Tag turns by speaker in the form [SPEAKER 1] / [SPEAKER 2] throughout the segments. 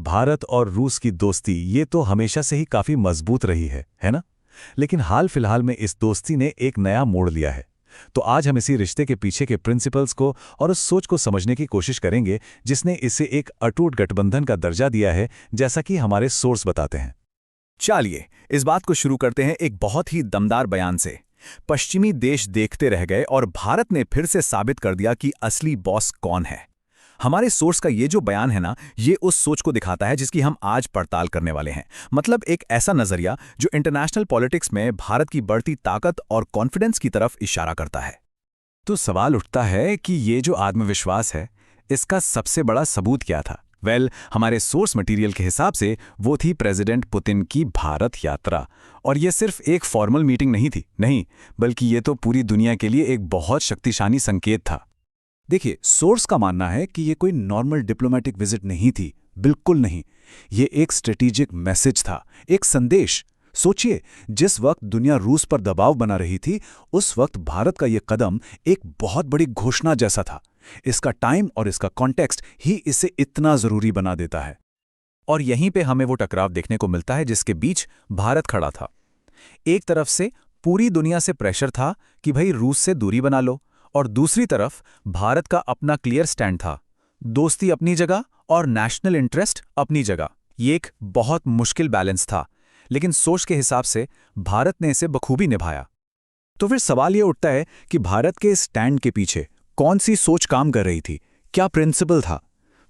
[SPEAKER 1] भारत और रूस की दोस्ती ये तो हमेशा से ही काफी मजबूत रही है ना? लेकिन हाल फिलहाल में इस दोस्ती ने एक नया मोड़ लिया है। तो आज हम इसी रिश्ते के पीछे के प्रिंसिपल्स को और उस सोच को समझने की कोशिश करेंगे जिसने इसे एक अटूट गठबंधन का दर्जा दिया है, जैसा कि हमारे सोर्स बताते हैं।
[SPEAKER 2] चलिए इस बात को शुरू करते हैं एक बहुत ही दमदार बयान से। पश्चिमी देश देखते रह गए और भारत ने फिर से साबित कर दिया कि असली बॉस कौन है। हमारे सोर्स का ये जो बयान है ना, ये उस सोच को दिखाता है जिसकी हम आज पड़ताल करने वाले हैं। मतलब एक ऐसा नजरिया जो इंटरनेशनल पॉलिटिक्स में भारत की बढ़ती ताकत और कॉन्फिडेंस की तरफ इशारा करता है।
[SPEAKER 1] तो सवाल उठता है कि ये जो आत्मविश्वास है, इसका सबसे बड़ा सबूत क्या था? हमारे सोर्स मटेरियल के हिसाब से वो थी प्रेसिडेंट पुतिन की भारत यात्रा। और ये सिर्फ एक फॉर्मल मीटिंग नहीं थी, नहीं, बल्कि ये तो पूरी दुनिया के लिए एक बहुत शक्तिशाली संकेत था।
[SPEAKER 3] देखिए, सोर्स का मानना है कि ये कोई नॉर्मल डिप्लोमेटिक विजिट नहीं थी, बिल्कुल नहीं। ये एक स्ट्रेटेजिक मैसेज था, एक संदेश। सोचिए, जिस वक्त दुनिया रूस पर दबाव बना रही थी, उस वक्त भारत का ये कदम एक बहुत बड़ी घोषणा जैसा था। इसका टाइम और इसका कॉन्टेक्स्ट ही इसे इतना जरूरी बना देता है।
[SPEAKER 2] और यहीं पे हमें वो टकराव देखने को मिलता है जिसके बीच भारत खड़ा था। एक तरफ से पूरी दुनिया से प्रेशर था कि भाई रूस से दूरी बना लो, और दूसरी तरफ भारत का अपना क्लियर स्टैंड था, दोस्ती अपनी जगह और नेशनल इंटरेस्ट अपनी जगह। ये एक बहुत मुश्किल बैलेंस था, लेकिन सोच के हिसाब से भारत ने इसे बखूबी निभाया।
[SPEAKER 3] तो फिर सवाल ये उठता है कि भारत के स्टैंड के पीछे कौन सी सोच काम कर रही थी, क्या प्रिंसिपल था?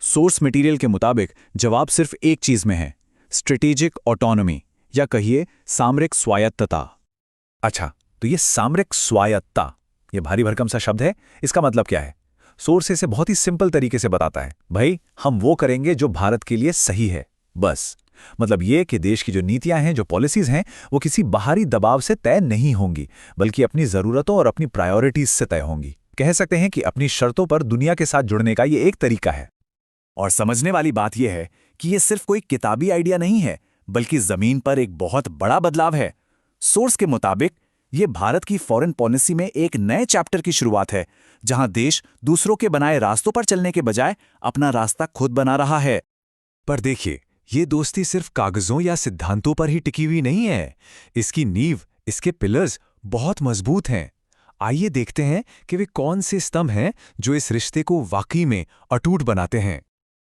[SPEAKER 3] सोर्स मटेरियल के मुताबिक जवाब सिर्फ एक चीज में है, स्ट्रेटेजिक ऑटोनॉमी, या कहिए सामरिक स्वायत्तता।
[SPEAKER 2] अच्छा, तो ये सामरिक स्वायत्तता, ये भारी भरकम सा शब्द है, इसका मतलब क्या है? सोर्स इसे बहुत ही सिंपल तरीके से बताता है, भाई हम वो करेंगे जो भारत के लिए सही है, बस। मतलब ये कि देश की जो नीतियां हैं, जो पॉलिसीज हैं, वो किसी बाहरी दबाव से तय नहीं होंगी, बल्कि अपनी जरूरतों और अपनी प्रायोरिटीज से तय होंगी। कह सकते हैं कि अपनी शर्तों पर दुनिया के साथ जुड़ने का ये एक तरीका है। और समझने वाली बात यह है कि ये सिर्फ कोई किताबी आइडिया नहीं है, बल्कि जमीन पर एक बहुत बड़ा बदलाव है। सोर्स के मुताबिक ये भारत की फॉरेन पॉलिसी में एक नए चैप्टर की शुरुआत है, जहां देश दूसरों के बनाए रास्तों पर चलने के बजाय अपना रास्ता खुद बना रहा है।
[SPEAKER 1] पर देखिए, ये दोस्ती सिर्फ कागजों या सिद्धांतों पर ही टिकी हुई नहीं है। इसकी नींव, इसके पिलर्स बहुत मजबूत हैं। आइए देखते हैं कि वे कौन से स्तंभ हैं जो इस रिश्ते को वाकई में अटूट बनाते हैं।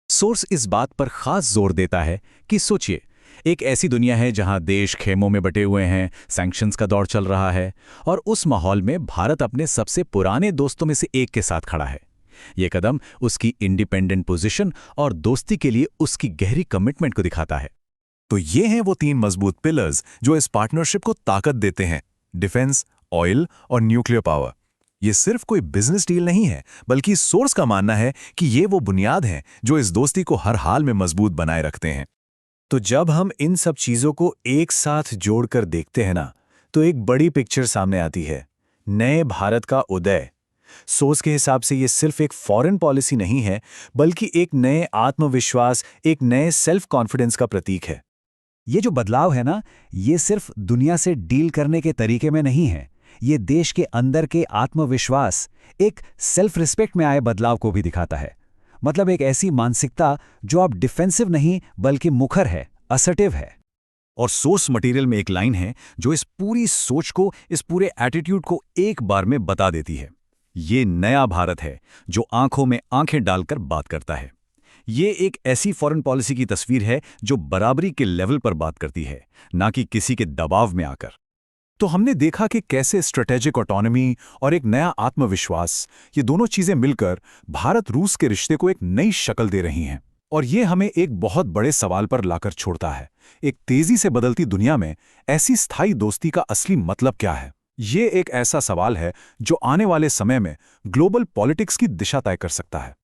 [SPEAKER 3] सोर्स इस बात पर खास जोर देता है कि सोचिए, एक ऐसी दुनिया है जहां देश खेमों में बटे हुए हैं, सैंक्शंस का दौर चल रहा है, और उस माहौल में भारत अपने सबसे पुराने दोस्तों में से एक के साथ खड़ा है। ये कदम उसकी इंडिपेंडेंट पोजीशन और दोस्ती के लिए उसकी गहरी कमिटमेंट को दिखाता है।
[SPEAKER 1] तो ये हैं वो 3 मजबूत पिलर्स जो इस पार्टनरशिप को ताकत देते हैं: डिफेंस, ऑयल और न्यूक्लियर पावर। ये सिर्फ कोई बिजनेस डील नहीं है, बल्कि सोर्स का मानना है कि ये वो बुनियाद हैं जो इस दोस्ती को हर हाल में मजबूत बनाए रखते हैं।
[SPEAKER 3] तो जब हम इन सब चीजों को एक साथ जोड़कर देखते हैं ना, तो एक बड़ी पिक्चर सामने आती है, नए भारत का उदय। सोर्स के हिसाब से ये सिर्फ एक फॉरेन पॉलिसी नहीं है, बल्कि एक नए आत्मविश्वास, एक नए सेल्फ कॉन्फिडेंस का प्रतीक है। ये जो बदलाव है ना, ये सिर्फ दुनिया से डील करने के तरीके में नहीं है, ये देश के अंदर के आत्मविश्वास, एक सेल्फ रिस्पेक्ट में आए बदलाव को भी दिखाता है। मतलब एक ऐसी मानसिकता जो अब डिफेंसिव नहीं बल्कि मुखर है, असर्टिव है।
[SPEAKER 2] और सोर्स मटेरियल में एक लाइन है जो इस पूरी सोच को, इस पूरे एटीट्यूड को एक बार में बता देती है। ये नया भारत है जो आंखों में आंखें डालकर बात करता है। ये एक ऐसी फॉरेन पॉलिसी की तस्वीर है जो बराबरी के लेवल पर बात करती है, ना कि किसी के दबाव में आकर।
[SPEAKER 3] तो हमने देखा कि कैसे स्ट्रेटेजिक ऑटोनॉमी और एक नया आत्मविश्वास, ये दोनों चीजें मिलकर भारत रूस के रिश्ते को एक नई शक्ल दे रही हैं। और ये हमें एक बहुत बड़े सवाल पर लाकर छोड़ता है, एक तेजी से बदलती दुनिया में ऐसी स्थायी दोस्ती का असली मतलब क्या है? ये एक ऐसा सवाल है जो आने वाले समय में ग्लोबल पॉलिटिक्स की दिशा तय कर सकता है।